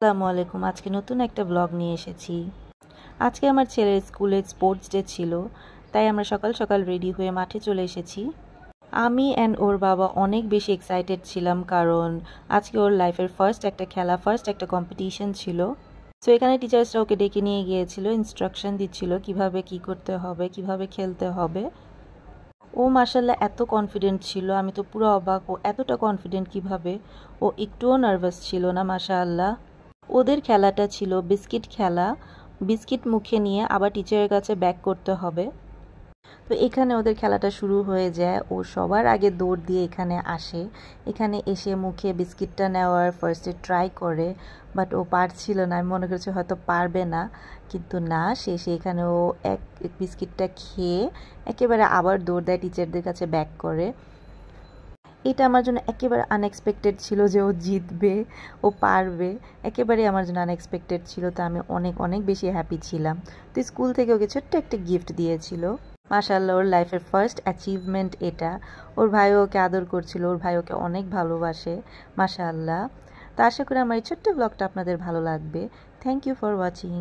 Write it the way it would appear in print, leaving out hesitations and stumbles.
আসসালামু আলাইকুম। আজকে নতুন একটা ব্লগ নিয়ে এসেছি। আজকে আমার ছেলের স্কুলের স্পোর্টস ডে ছিল, তাই আমরা সকাল সকাল রেডি হয়ে মাঠে চলে এসেছি। আমি অ্যান্ড ওর বাবা অনেক বেশি এক্সাইটেড ছিলাম, কারণ আজকে ওর লাইফের ফার্স্ট একটা খেলা, ফার্স্ট একটা কম্পিটিশন ছিল। সো এখানে টিচার্সরা ওকে ডেকে নিয়ে গিয়েছিল, ইনস্ট্রাকশন দিচ্ছিল কিভাবে কি করতে হবে, কিভাবে খেলতে হবে। ও মাশাল্লাহ এত কনফিডেন্ট ছিল, আমি তো পুরো অবাক। ও এতটা কনফিডেন্ট কিভাবে! ও একটুও নার্ভাস ছিল না, মাশাআল্লাহ। ওদের খেলাটা ছিল বিস্কিট খেলা। বিস্কিট মুখে নিয়ে আবার টিচারের কাছে ব্যাক করতে হবে। তো এখানে ওদের খেলাটা শুরু হয়ে যায়। ও সবার আগে দৌড় দিয়ে এখানে আসে। এখানে এসে মুখে বিস্কিটটা নেওয়ার ফার্স্টে ট্রাই করে, বাট ও পারছিল না। আমি মনে করছি হয়তো পারবে না, কিন্তু না, সে এখানে ও এক বিস্কিটটা খেয়ে একেবারে আবার দৌড় দেয়, টিচারদের কাছে ব্যাক করে। এটা আমার জন্য একেবারে আনএক্সপেক্টেড ছিল যে ও জিতবে, ও পারবে। একেবারে আমার জন্য আনএক্সপেক্টেড ছিল, তো আমি অনেক অনেক বেশি হ্যাপি ছিলাম। তো স্কুল থেকে ওকে ছোট্ট একটা গিফট দিয়েছিল। মাশাআল্লাহ, ওর লাইফের ফার্স্ট অ্যাচিভমেন্ট এটা। ওর ভাই ওকে আদর করছিল, ওর ভাই ওকে অনেক ভালোবাসে, মাশাআল্লাহ। তো আশা করি আমার এই ছোট্ট ব্লগটা আপনাদের ভালো লাগবে। Thank you for watching.